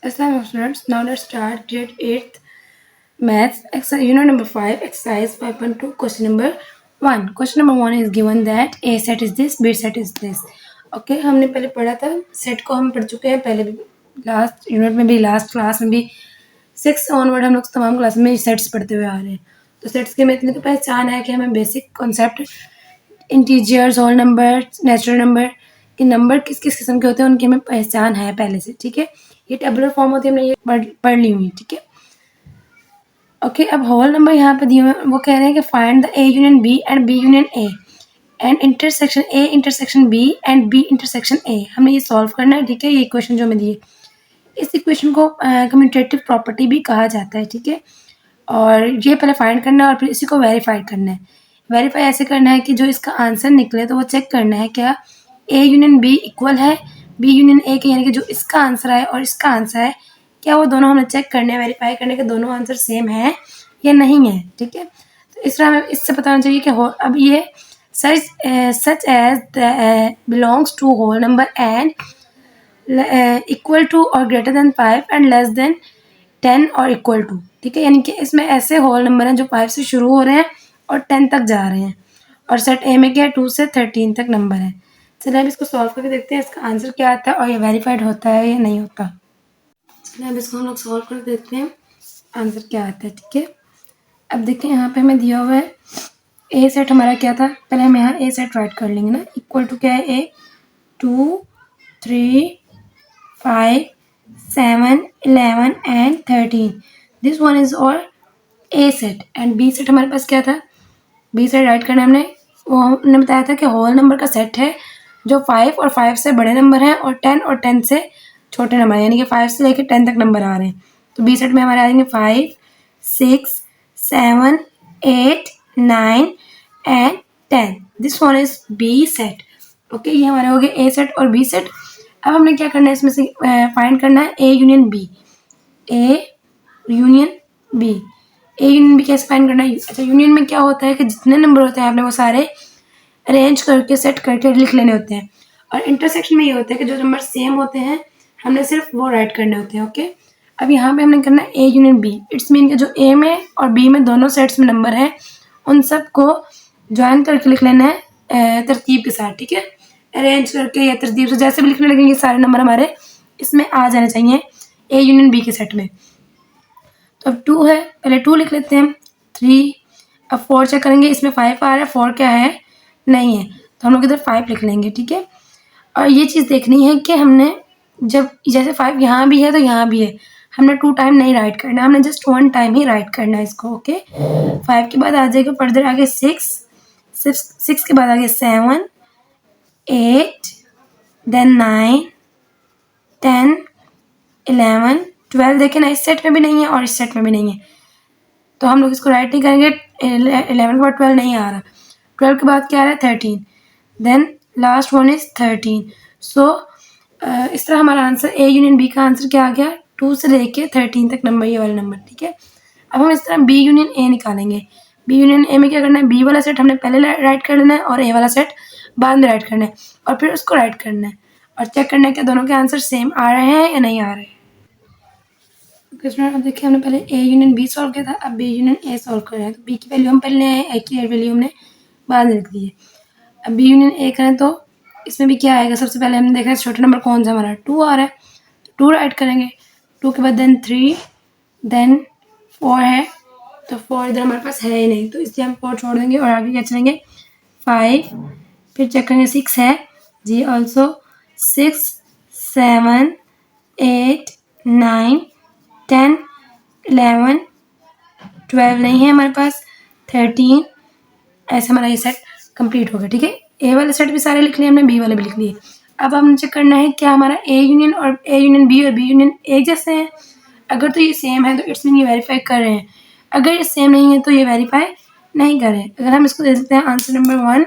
Assalamu students, now let's start grade 8th maths exercise unit number 5 exercise 5.2 question number 1. Question number 1 is given that A set is this, B set is this. Okay, हमने पहले पढ़ा था set को हम पढ़ चुके हैं पहले भी लास्ट यूनिट में भी लास्ट क्लास में भी 6 ऑनवर्ड हम लोग तमाम क्लास में सेट्स पढ़ते हुए आ रहे हैं. तो सेट्स की हमें इतनी तो पहचान है कि हमें basic concept integers whole number natural number के नंबर किस किस किस्म के होते हैं उनकी हमें पहचान है पहले से. ठीक है, ये टेबुलर फॉर्म होती है, हमने ये पढ़ ली हुई. ठीक है, ओके. अब होल नंबर यहाँ पे दिए हुए हैं, वो कह रहे हैं कि find the A union B and B union A and intersection A intersection B and B intersection A. हमें ये सॉल्व करना है. ठीक है, ये इक्वेशन जो हमें दिए, इस इक्वेशन को कम्यूटेटिव प्रॉपर्टी भी कहा जाता है. ठीक है, और ये पहले फाइंड करना है और फिर इसी को वेरीफाई करना है. वेरीफाई ऐसे करना है कि जो इसका आंसर निकले तो वो चेक करना है क्या ए यूनियन बी इक्वल है बी यूनियन ए के, यानी कि जो इसका आंसर है और इसका आंसर है क्या वो दोनों हमें चेक करने हैं, वेरीफाई करने के दोनों आंसर सेम है या नहीं है. ठीक है, तो इस तरह हमें इससे पता होना चाहिए कि हो अब ये such x belongs to whole number and equal to और greater than 5 and less than 10 और इक्वल टू. ठीक है, यानी कि इसमें ऐसे होल नंबर हैं जो 5 से शुरू हो रहे हैं और 10 तक जा रहे हैं, और सेट ए में क्या है 2 से 13 तक नंबर है. चलिए अब इसको सॉल्व करके देखते हैं इसका आंसर क्या आता है और ये वेरीफाइड होता है या नहीं होता. चलिए अब इसको हम लोग सॉल्व करके देखते हैं आंसर क्या आता है. ठीक है, अब देखिए यहाँ पे हमें दिया हुआ है ए सेट हमारा क्या था, पहले हम यहाँ ए सेट राइट कर लेंगे ना. इक्वल टू क्या है ए 2 3 5 7 11 एंड 13. दिस वन इज और ए सेट एंड बी सेट हमारे पास क्या था, बी सेट राइट करना हमने, वो हमने बताया था कि होल नंबर का सेट है जो 5 और 5 से बड़े नंबर हैं और 10 और 10 से छोटे नंबर हैं, यानी कि 5 से लेकर 10 तक नंबर आ रहे हैं. तो बी सेट में हमारे आ जाएंगे 5 6 7 8 9 and 10. This one is B set. Okay, ये हमारे हो गए ए सेट और बी सेट. अब हमने क्या करना है, इसमें से फाइंड करना है A union B. A union B, A union B कैसे फाइंड करना है. अच्छा, यूनियन में क्या होता है कि जितने नंबर होते हैं आपने वो सारे अरेंज करके सेट करके लिख लेने होते हैं, और इंटरसेक्शन में ये होता है कि जो नंबर सेम होते हैं हमने सिर्फ वो राइट करने होते हैं. ओके, अब यहाँ पे हमने करना है A union B. It's mean कि जो ए में और बी में दोनों सेट्स में नंबर हैं उन सब को ज्वाइन करके लिख लेना है तरतीब के साथ. ठीक है, अरेंज करके या तरतीब से जैसे भी लिखने लगेंगे सारे नंबर हमारे इसमें आ जाने चाहिए ए यूनियन बी के सेट में. तो अब 2 है, पहले 2 लिख लेते हैं. 3, अब 4 चेक करेंगे, इसमें 5 आ रहा है, 4 क्या है नहीं है, तो हम लोग इधर 5 लिख लेंगे. ठीक है, और ये चीज़ देखनी है कि हमने जब जैसे 5 यहाँ भी है तो यहाँ भी है, हमने 2 टाइम नहीं राइट करना, हमने जस्ट 1 टाइम ही राइट करना है इसको. ओके, 5 के बाद आ जाएगा फर्दर आगे 6 के बाद आगे 7 8 देन 9 10 11 12. देखिए ना, इस सेट में भी नहीं है और इस सेट में भी नहीं है, तो हम लोग इसको राइट नहीं करेंगे. 11 के बाद 12 नहीं आ रहा, 12 के बाद क्या आ रहा है 13, देन लास्ट वन इज 13. सो इस तरह हमारा आंसर ए यूनियन बी का आंसर क्या आ गया 2 से लेके 13 तक नंबर, ये वाला नंबर. ठीक है, अब हम इस तरह बी यूनियन ए निकालेंगे. बी यूनियन ए में क्या करना है, बी वाला सेट हमने पहले राइट कर लेना है और ए वाला सेट बाद में राइट करना है, और फिर उसको राइट करना है और चेक करना है कि दोनों के आंसर सेम आ रहे हैं या नहीं आ रहे हैं. अब देखिए हमने पहले ए यूनियन बी सॉल्व किया था, अब बी यूनियन ए सॉल्व कर रहे हैं. तो बी की वैल्यू हम पहले आए, ए की वैल्यू हमने बाद में लिख दी है. अब बी यूनियन ए करें तो इसमें भी क्या आएगा, सबसे पहले हमने देखा है छोटा नंबर कौन सा हमारा 2 आ रहा है, तो 2 राइट करेंगे. 2 के बाद देन 3 देन 4 है, तो 4 इधर हमारे पास है ही नहीं, तो इसलिए हम 4 छोड़ देंगे और आगे क्या चलेंगे 5, फिर चेक करेंगे 6 है जी ऑल्सो, 6 7 8 9 10 11 12 नहीं है हमारे पास, 13. ऐसे हमारा ये सेट कंप्लीट हो गया. ठीक है, ए वाले सेट भी सारे लिख लिए हमने, बी वाले भी लिख लिए. अब हम चेक करना है क्या हमारा ए यूनियन और ए यूनियन बी और बी यूनियन एक जैसे हैं. अगर तो ये सेम है तो इट्स मीन ये वेरीफाई कर रहे हैं, अगर ये सेम नहीं है तो ये वेरीफाई नहीं कर रहे हैं. अगर हम इसको दे सकते हैं आंसर नंबर 1,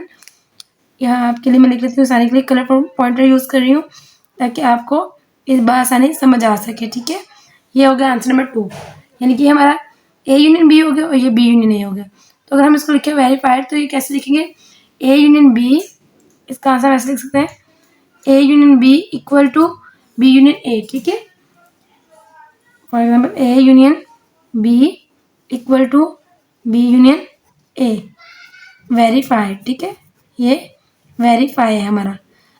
यहाँ आपके लिए मैं लिख लेती हूँ, सारे के लिए कलर पॉइंटर यूज़ कर रही हूँ ताकि आपको इस बात आसानी समझ आ सके. ठीक है, ये हो गया आंसर नंबर 2, यानी कि हमारा ए यूनियन बी हो गया और ये बी यूनियन ए हो गया. तो अगर हम इसको लिखें वेरीफाइड तो ये कैसे लिखेंगे, ए यूनियन बी, इसका आंसर ऐसे लिख सकते हैं A union B equal to B union A. ठीक है, for example A union B equal to B union A, verified. ठीक है, ये वेरीफाई है हमारा।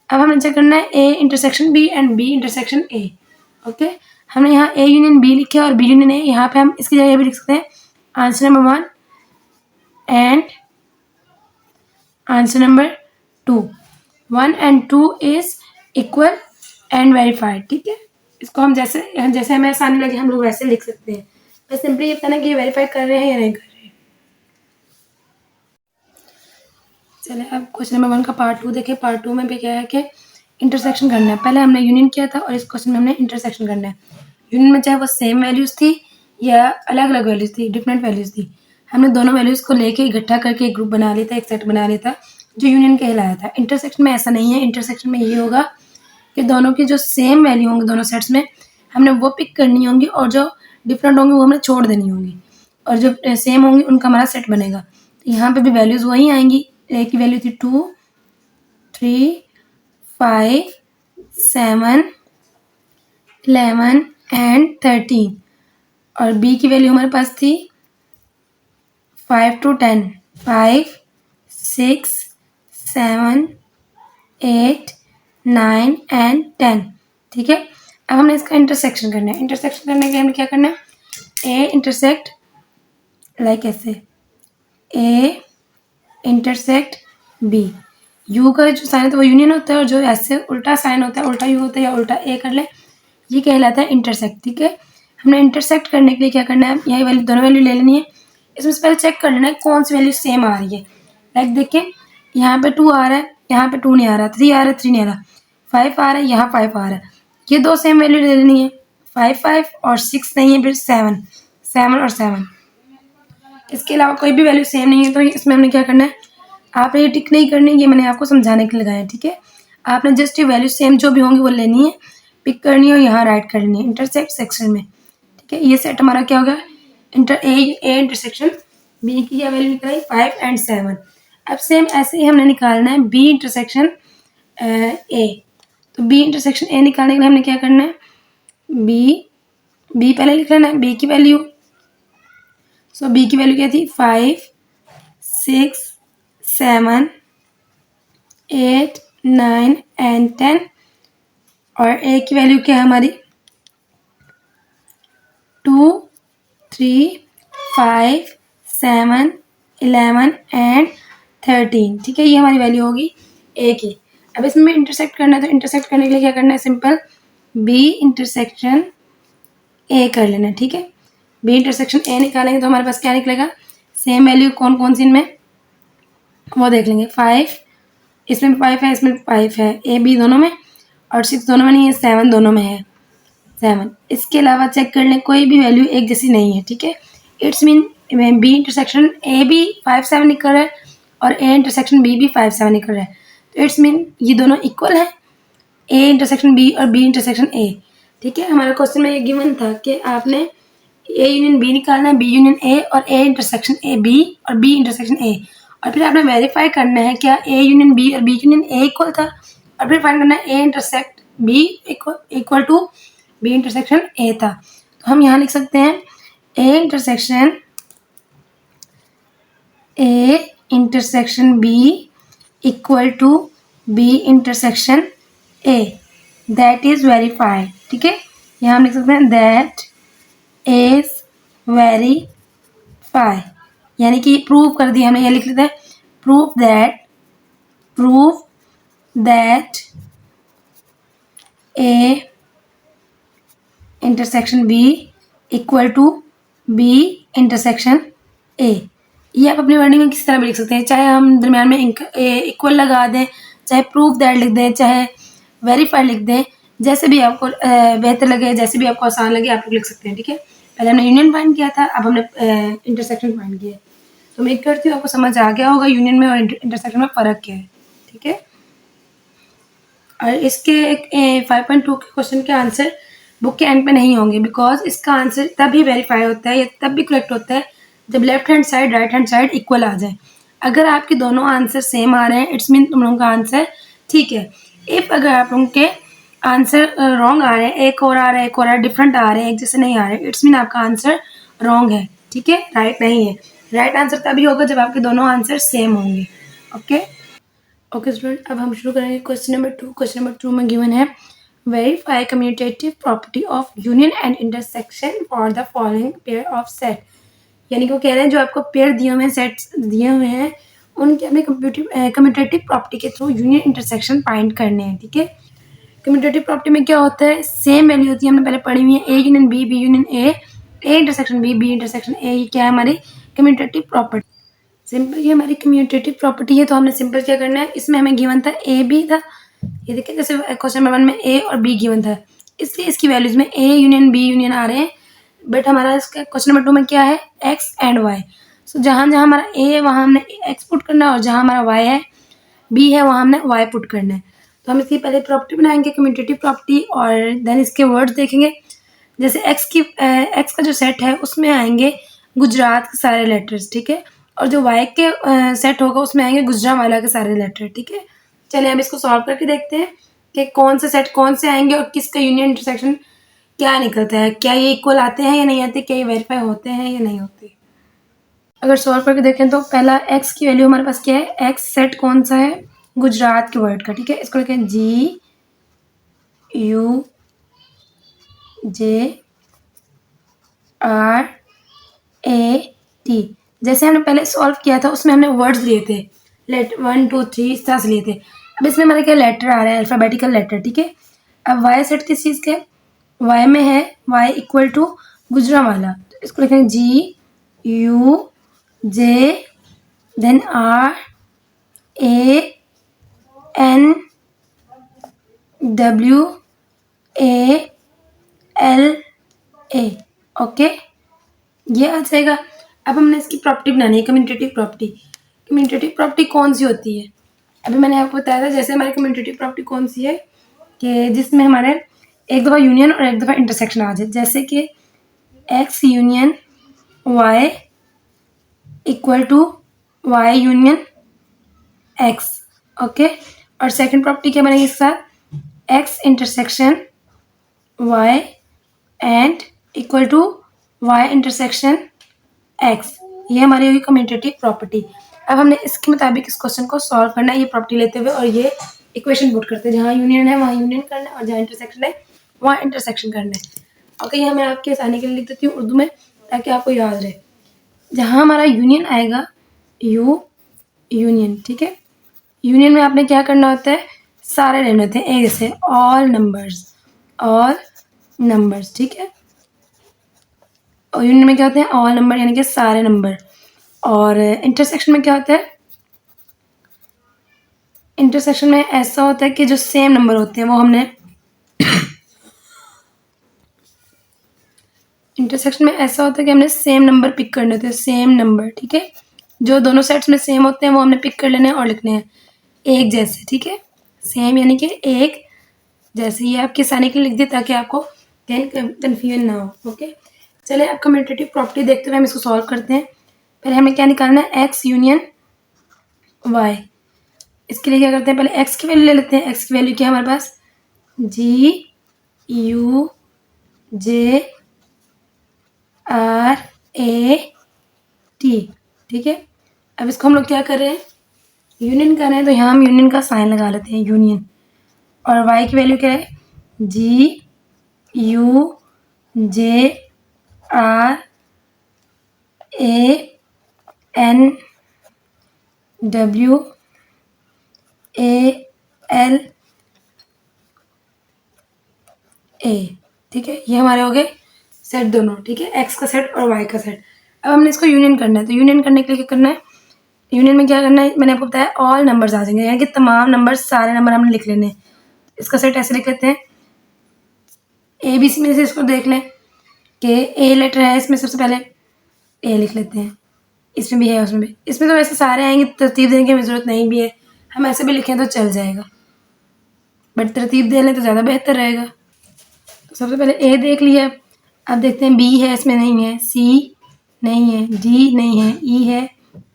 अब हमें चेक करना है A intersection B and B intersection A. Okay, हमने यहाँ ए यूनियन बी लिखा है और बी यूनियन ए, यहाँ पे हम इसकी जगह भी लिख सकते हैं answer number 1 and answer number 2। 1 and 2 is equal and verified. ठीक है, इसको हम जैसे जैसे हमें आसानी लगे हम लोग वैसे लिख सकते हैं। बस सिंपली ये बताना कि ये वेरीफाई कर रहे हैं या नहीं कर रहे हैं। चलिए अब क्वेश्चन नंबर 1 का पार्ट 2 देखें। पार्ट 2 में भी क्या है कि इंटरसेक्शन करना है। पहले हमने यूनियन किया था और इस क्वेश्चन में हमने इंटरसेक्शन करना है। यूनियन में चाहे वो सेम वैल्यूज थी या अलग अलग वैल्यूज थी, डिफरेंट वैल्यूज थी, हमने दोनों वैल्यूज को लेके इकट्ठा करके एक ग्रुप बना लिया था, एक सेट बना लिया था जो यूनियन कहलाया था। इंटरसेक्शन में ऐसा नहीं है। इंटरसेक्शन में ये होगा कि दोनों की जो सेम वैल्यू होंगी दोनों सेट्स में हमने वो पिक करनी होंगी और जो डिफरेंट होंगी वो हमने छोड़ देनी होंगी, और जो सेम होंगी उनका हमारा सेट बनेगा। तो यहाँ पे भी वैल्यूज वही आएंगी। ए की वैल्यू थी 2, 3, 5, 7, 11 एंड 13, और बी की वैल्यू हमारे पास थी 5 to 10, 5, 6, 7, 8, 9 एंड 10। ठीक है, अब हमने इसका इंटरसेक्शन करना है। इंटरसेक्शन करने के लिए हमें क्या करना है, ए इंटरसेक्ट लाइक ऐसे, ए इंटरसेक्ट बी। यू का जो साइन होता है वो यूनियन होता है, और जो ऐसे उल्टा साइन होता है, उल्टा यू होता है या उल्टा ए कर ले, ये कहलाता है इंटरसेक्ट। ठीक है, हमने इंटरसेक्ट करने के लिए क्या करना है, यही वैल्यू दोनों वैल्यू ले लेनी है। इसमें से पहले चेक कर लेना है कौन सी वैल्यू सेम आ रही है। लाइक देखिए, यहाँ पे 2 आ रहा है, यहाँ पे 2 नहीं आ रहा, 3 आ रहा है, 3 नहीं आ रहा, 5 आ रहा है, यहाँ 5 आ रहा है, ये दो सेम वैल्यू ले लेनी है। 5 5 और 6 नहीं है, फिर 7 7 और 7, इसके अलावा कोई भी वैल्यू सेम नहीं है। तो इसमें हमने क्या करना है, आपने ये टिक नहीं करनी, ये मैंने आपको समझाने के लिए लगाया। ठीक है, आपने जस्ट ये वैल्यू सेम जो भी होंगी वो लेनी है, पिक करनी है और यहाँ राइट कर लेनी है इंटरसेक्ट सेक्शन में। ठीक है, ये सेट हमारा क्या होगा, ए इंटरसेक्शन बी की क्या वैल्यू निकलाई 5 एंड 7। अब सेम ऐसे ही हमने निकालना है बी इंटरसेक्शन ए। तो बी इंटरसेक्शन ए निकालने के लिए हमने क्या करना है, बी पहले लिख लेना है, बी की वैल्यू। सो बी की वैल्यू क्या थी, 5, 6, 7, 8, 9 एंड 10, और ए की वैल्यू क्या है हमारी 2, 3, 5, 7, 11 एंड 13। ठीक है, ये हमारी वैल्यू होगी ए की। अब इसमें इंटरसेक्ट करना है, तो इंटरसेक्ट करने के लिए क्या करना है, सिंपल बी इंटरसेक्शन ए कर लेना है। ठीक है, बी इंटरसेक्शन ए निकालेंगे तो हमारे पास क्या निकलेगा, सेम वैल्यू कौन कौन सी इनमें वो देख लेंगे। 5 इसमें 5 है, इसमें 5 है, ए बी दोनों में, और 6 दोनों में नहीं है, 7 दोनों में है, 7। इसके अलावा चेक कर लें कोई भी वैल्यू एक जैसी नहीं है। ठीक है, it's mean B intersection A भी 5 7 निकल रहा है और ए इंटरसेक्शन बी भी 5 7 निकल रहा है। तो इट्स मीन ये दोनों इक्वल है, ए इंटरसेक्शन बी और बी इंटरसेक्शन ए। ठीक है, हमारे क्वेश्चन में ये गिवन था कि आपने ए यूनियन बी निकालना है, बी यूनियन ए, और ए इंटरसेक्शन ए बी और बी इंटरसेक्शन ए, और फिर आपने वेरीफाई करना है क्या ए यूनियन बी और बी यूनियन ए इक्वल था, और फिर फाइंड करना है A intersect B equal to B intersection A था। तो हम यहाँ लिख सकते हैं A intersection B equal to B intersection A, that is verified. ठीक है, यहाँ हम लिख सकते हैं दैट इज वेरीफाई, यानी कि प्रूव कर दिया हमने। ये लिख लेते हैं prove that A intersection B equal to B intersection A. ये आप अपनी वर्डिंग में किस तरह भी लिख सकते हैं, चाहे हम दरम्यान में इक्वल लगा दें, चाहे प्रूव दैट लिख दें, चाहे वेरीफाई लिख दें, जैसे भी आपको बेहतर लगे, जैसे भी आपको आसान लगे आप लोग लिख सकते हैं। ठीक है, पहले हमने यूनियन फाइंड किया था, अब हमने इंटरसेक्शन फाइंड किया है। तो मैं करती हूँ आपको समझ आ गया होगा यूनियन में और इंटरसेक्शन में फ़र्क क्या है। ठीक है, और इसके 5.2 के क्वेश्चन के आंसर बुक के एंड पे नहीं होंगे, बिकॉज इसका आंसर तभी वेरीफाई होता है या तब भी करेक्ट होता है जब left hand side right hand side equal आ जाए। अगर आपके दोनों आंसर सेम आ रहे हैं, इट्स मीन तुम लोगों का आंसर ठीक है। इफ़ अगर आप लोगों के आंसर रॉन्ग आ रहे हैं, एक और आ रहा है, एक और आ रहा है, डिफरेंट आ रहे हैं, एक जैसे नहीं आ रहे, इट्स मीन आपका आंसर रॉन्ग है, ठीक है, राइट नहीं है। राइट आंसर तभी होगा जब आपके दोनों आंसर सेम होंगे। ओके ओके स्टूडेंट, अब हम शुरू करेंगे क्वेश्चन नंबर 2। क्वेश्चन नंबर 2 में गिवन है verify commutative property of union and intersection for the following pair of set. यानी कि वो कह रहे हैं जो आपको पेयर दिए हुए हैं, सेट्स दिए हुए हैं, उनके हमें कम्यूटेटिव प्रॉपर्टी के थ्रू यूनियन इंटरसेक्शन फाइंड करने हैं, ठीक है। कम्यूटेटिव प्रॉपर्टी में क्या होता है, सेम वैल्यू होती है, हमने पहले पढ़ी हुई है, A union B, B union A intersection B, B intersection A, ये क्या है हमारी कम्यूटेटिव प्रॉपर्टी। सिंपल ये हमारी कम्यूटेटिव प्रॉपर्टी है, तो हमने सिंपल क्या करना है, इसमें हमें गिवन था ए बी था, ये देखिए जैसे क्वेश्चन नंबर 1 में ए और बी गिवन था, इसलिए इसकी वैल्यूज में ए यूनियन बी यूनियन आ रहे हैं। बट हमारा इसका क्वेश्चन नंबर 2 में क्या है, एक्स एंड वाई। सो जहाँ जहाँ हमारा ए है वहाँ हमने एक्स पुट करना है, और जहाँ हमारा वाई है, बी है, वहाँ हमने वाई पुट करना है। तो हम इसकी पहले प्रॉपर्टी बनाएंगे कम्यूटेटिव प्रॉपर्टी, और देन इसके वर्ड्स देखेंगे। जैसे एक्स का जो सेट है उसमें आएंगे गुजरात के सारे लेटर्स, ठीक है, और जो वाई के सेट होगा उसमें आएंगे गुजरांवाला के सारे लेटर, ठीक है। चलिए हम इसको सॉल्व करके देखते हैं कि कौन से सेट कौन से आएंगे और किसका यूनियन इंटरसेक्शन क्या निकलता है, क्या ये इक्वल आते हैं या नहीं आते, क्या ये वेरीफाई होते हैं या नहीं होते। अगर सॉल्व करके देखें तो पहला एक्स की वैल्यू हमारे पास क्या है, एक्स सेट कौन सा है, गुजरात के वर्ड का, ठीक है। इसको लिखें G U J R A T। जैसे हमने पहले सॉल्व किया था उसमें हमने वर्ड्स लिए थे, लेट 1 2 3 इस तरह से लिए थे। अब इसमें हमारे क्या लेटर आ रहा है, अल्फाबेटिकल लेटर, ठीक है। अब वाई सेट किस चीज़ के, वाई में है, वाई इक्वल टू गुजरांवाला, तो इसको लिखेंगे GUJ देन RANWALA। ओके, ये आ जाएगा। अब हमने इसकी प्रॉपर्टी बनानी है, कम्यूटेटिव प्रॉपर्टी। कम्यूटेटिव प्रॉपर्टी कौन सी होती है, अभी मैंने आपको बताया था, जैसे हमारी कम्यूटेटिव प्रॉपर्टी कौन सी है कि जिसमें हमारे एक दफ़ा यूनियन और एक दफ़ा इंटरसेक्शन आ जाए, जैसे कि X union Y equal to Y union X, okay. और सेकंड प्रॉपर्टी क्या बनेगी इसके साथ, X intersection Y and equal to Y intersection X, ये हमारी होगी कम्यूटेटिव प्रॉपर्टी। अब हमने इसके मुताबिक इस क्वेश्चन को सॉल्व करना है, ये प्रॉपर्टी लेते हुए, और ये इक्वेशन पुट करते हैं, जहाँ यूनियन है वहाँ यूनियन करना है और जहाँ इंटरसेक्शन है वहाँ इंटरसेक्शन करना है। ओके, ये मैं आपकी आसानी के लिए लिख देती हूँ उर्दू में ताकि आपको याद रहे। जहाँ हमारा यूनियन आएगा यू यूनियन, ठीक है, यूनियन में आपने क्या करना होता है, सारे लेने होते हैं, एक जैसे ऑल नंबर्स, ठीक है। और यूनियन में क्या होते हैं, ऑल नंबर यानी कि सारे नंबर। और इंटरसेक्शन में क्या होता है, इंटरसेक्शन में ऐसा होता है कि जो सेम नंबर होते हैं वो हमने इंटरसेक्शन में ऐसा होता है कि हमने सेम नंबर पिक करने होते हैं, सेम नंबर, ठीक है। जो दोनों सेट्स में सेम होते हैं वो हमने पिक कर लेने हैं और लिखने हैं एक जैसे, ठीक है। सेम यानी कि एक जैसे, ये आपकी आसानी के लिए लिख दी ताकि आपको कहीं कन्फ्यूजन ना हो। ओके, चलिए अब कम्यूटेटिव प्रॉपर्टी देखते हुए हम इसको सॉल्व करते हैं। पहले हमें क्या निकालना है, एक्स यूनियन वाई। इसके लिए क्या करते हैं, पहले एक्स की वैल्यू ले लेते हैं। एक्स की वैल्यू क्या है हमारे पास, GUJRAT, ठीक है। अब इसको हम लोग क्या कर रहे हैं, यूनियन कर रहे हैं, तो यहाँ हम यूनियन का साइन लगा लेते हैं, यूनियन। और वाई की वैल्यू क्या है, GUJRANWALA, ठीक है। ये हमारे हो गए सेट दोनों, ठीक है, एक्स का सेट और वाई का सेट। अब हमने इसको यूनियन करना है, तो यूनियन करने के लिए क्या करना है, यूनियन में क्या करना है, मैंने आपको बताया ऑल नंबर्स आ जाएंगे, यानी कि तमाम नंबर, सारे नंबर हमने लिख लेने हैं। इसका सेट ऐसे लिख लेते हैं, ए बी सी में से इसको देख लें कि ए लेटर है, इसमें सबसे पहले ए लिख लेते हैं, इसमें भी है उसमें भी, इसमें तो वैसे सारे आएंगे, तरतीब देने की हमें ज़रूरत नहीं भी है, हम ऐसे भी लिखें तो चल जाएगा, बट तरतीब दे लें तो ज़्यादा बेहतर रहेगा। तो सबसे पहले ए देख लिया, अब देखते हैं बी है, इसमें नहीं है, सी नहीं है, डी नहीं है, ई है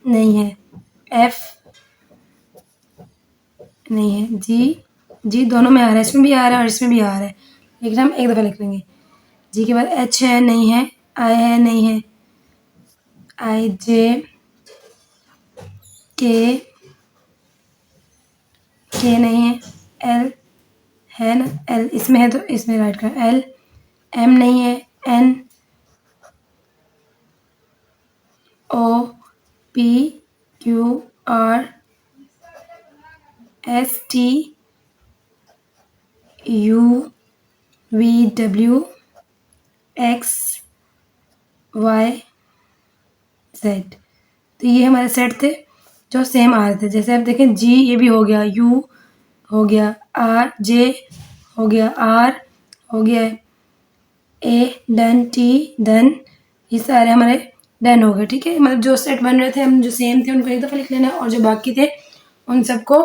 नहीं है, एफ नहीं है, जी जी दोनों में आ रहा है, इसमें भी आ रहा है और इसमें भी आ रहा है, लेकिन हम एक दफ़ा लिख लेंगे। जी के बाद एच है नहीं है, आई है नहीं है, आई जे के नहीं है, एल है ना, एल इसमें है तो इसमें राइट कर, एल एम नहीं है, N O P Q R S T U V W X Y Z. तो ये हमारे सेट थे जो सेम आ रहे थे। जैसे आप देखें जी ये भी हो गया, यू हो गया, आर जे हो गया, आर हो गया, ए डन, टी डन, ये सारे हमारे डन हो गए। ठीक है, मतलब जो सेट बन रहे थे हम जो सेम थे उनको एक दफ़ा लिख लेना है और जो बाकी थे उन सबको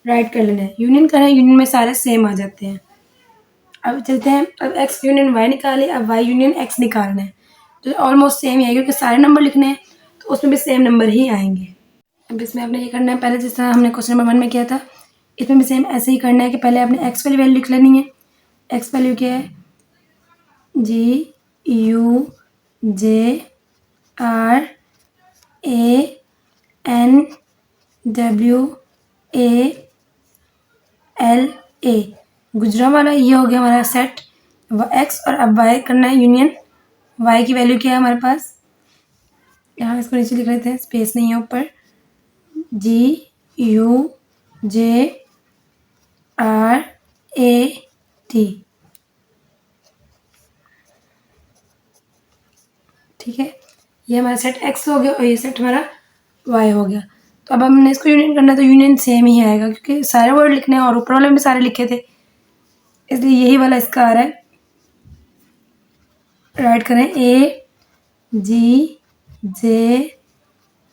राइट कर लेना है। यूनियन करना है, यूनियन में सारे सेम आ जाते हैं। अब चलते हैं, अब एक्स यूनियन वाई निकाले, अब वाई यूनियन एक्स निकालना है। तो ऑलमोस्ट सेम ही है क्योंकि सारे नंबर लिखने हैं तो उसमें भी सेम नंबर ही आएंगे। अब इसमें आपने ये करना है, पहले जिस तरह हमने क्वेश्चन नंबर 1 में किया था इसमें भी सेम ऐसे ही करना है कि पहले आपने एक्स वाली वैल्यू लिख लेनी है। एक्स वैल्यू क्या है, G U J R A N W A L A, गुजरा वाला ये हो गया हमारा सेट एक्स। और अब वाई करना है यूनियन, वाई की वैल्यू क्या है हमारे पास, यहाँ इसको नीचे लिख लेते हैं, स्पेस नहीं है ऊपर, G U J R A T. ठीक है, ये हमारा सेट एक्स हो गया और ये सेट हमारा वाई हो गया। तो अब हमने इसको यूनियन करना है तो यूनियन सेम ही आएगा क्योंकि सारे वर्ड लिखने हैं और ऊपर वाले में भी सारे लिखे थे, इसलिए यही वाला इसका आ रहा है। राइट करें, A G J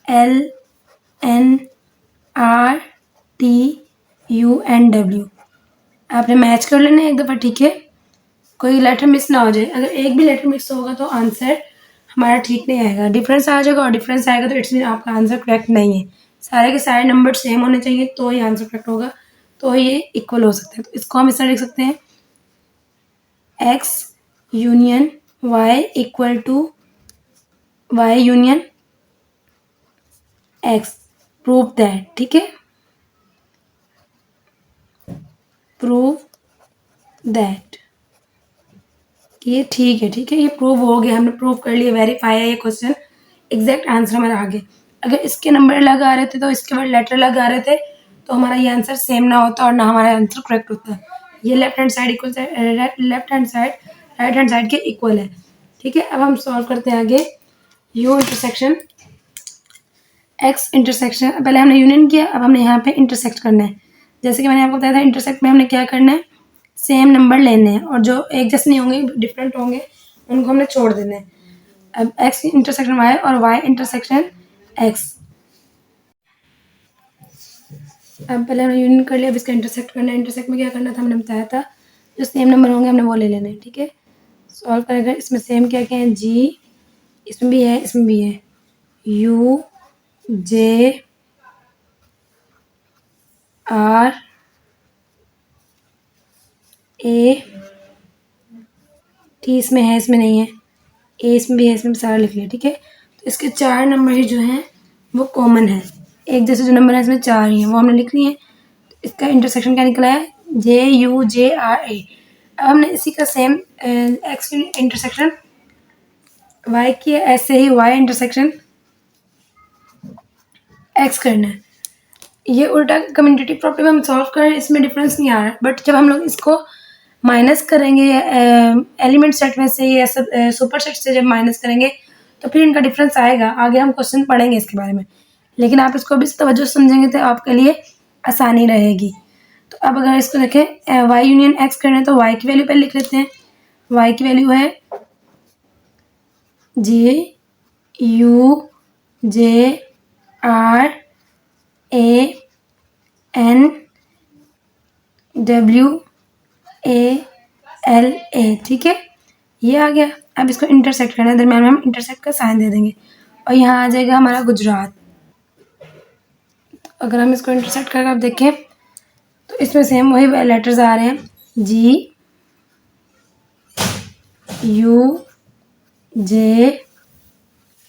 L N R T U N W. आपने मैच कर लेना है एक दफ़ा, ठीक है, कोई लेटर मिस ना हो जाए। अगर एक भी लेटर मिस होगा तो आंसर हमारा ठीक नहीं आएगा, डिफरेंस आ जाएगा और डिफरेंस आएगा तो इट्स मीन आपका आंसर करेक्ट नहीं है। सारे के सारे नंबर सेम होने चाहिए तो ही आंसर करेक्ट होगा, तो ये इक्वल हो सकता है। तो इसको हम इस तरह लिख सकते हैं, X union Y equal to Y union X, prove that. ठीक है, प्रूव दैट, ये ठीक है। ठीक है, ये प्रूव हो गया, हमने प्रूव कर लिया, वेरीफाई है ये क्वेश्चन, एग्जैक्ट आंसर हमारा आ गया। अगर इसके नंबर अलग आ रहे थे तो इसके बाद लेटर अलग आ रहे थे तो हमारा ये आंसर सेम ना होता और ना हमारा आंसर करेक्ट होता। ये left hand side equal, left hand side right hand side के इक्वल है। ठीक है, अब हम सॉल्व करते हैं आगे। यू इंटरसेक्शन एक्स इंटरसेक्शन, पहले हमने यूनियन किया, अब हमने यहाँ पे इंटरसेक्ट करना है। जैसे कि मैंने आपको बताया था इंटरसेक्ट में हमने क्या करना है, सेम नंबर लेने हैं और जो एक जैसे नहीं होंगे डिफरेंट होंगे उनको हमने छोड़ देना है। अब एक्स इंटरसेक्शन वाई और वाई इंटरसेक्शन एक्स। अब पहले हमने यूनियन कर लिया, अब इसका इंटरसेक्ट करना है। इंटरसेक्ट में क्या करना था हमने बताया था, जो सेम नंबर होंगे हमने वो ले लेने हैं। ठीक है, सॉल्व करेंगे। इसमें सेम क्या क्या है, जी इसमें भी है इसमें भी है, you J R A T इसमें है इसमें नहीं है, ए इसमें भी है इसमें भी, सारा लिख लिया। ठीक है, तो इसके 4 नंबर ही जो हैं वो कॉमन है, एक जैसे जो नंबर है इसमें 4 ही हैं वो हमने लिख लिए हैं। तो इसका इंटरसेक्शन क्या निकला है, जे यू जे आर ए। अब हमने इसी का सेम एक्स इंटरसेक्शन वाई किया, ऐसे ही वाई इंटरसेक्शन एक्स करना है। ये उल्टा कम्यूटेटिव प्रॉब्लम हम सॉल्व कर रहे हैं, इसमें डिफरेंस नहीं आ रहा है, बट जब हम लोग इसको माइनस करेंगे एलिमेंट सेट में से या सब सुपर सेट से जब माइनस करेंगे तो फिर इनका डिफरेंस आएगा। आगे हम क्वेश्चन पढ़ेंगे इसके बारे में, लेकिन आप इसको भी तवज्जो समझेंगे तो आपके लिए आसानी रहेगी। तो अब अगर इसको देखें वाई यूनियन एक्स करना है तो वाई की वैल्यू पहले लिख लेते हैं। वाई की वैल्यू है G U J R A N W A L A. ठीक है, ये आ गया। अब इसको इंटरसेक्ट करना है, दरम्यान में हम इंटरसेक्ट का साइन दे देंगे और यहाँ आ जाएगा हमारा गुजरात। अगर हम इसको इंटरसेक्ट करके आप देखें तो इसमें सेम वही लेटर्स आ रहे हैं, G U J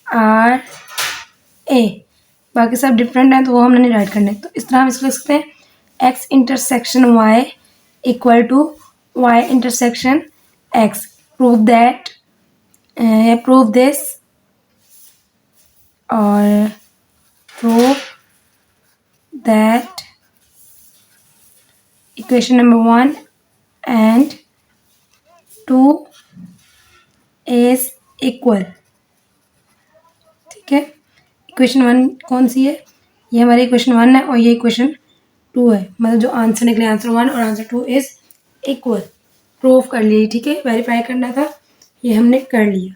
R A, बाकी सब डिफरेंट हैं तो वो हमने नहीं राइट करने। तो इस तरह हम इसको लिख सकते हैं, X intersection Y equal to Y intersection X। Prove that या प्रूव दिस और prove that equation number 1 and 2 is equal. ठीक है, इक्वेशन 1 कौन सी है? ये हमारी इक्वेशन 1 है और ये इक्वेशन 2 है, मतलब जो आंसर निकले आंसर 1 और आंसर 2 इज इक्वल। प्रूव कर लिए। ठीक है, वेरीफाई करना था, ये हमने कर लिया।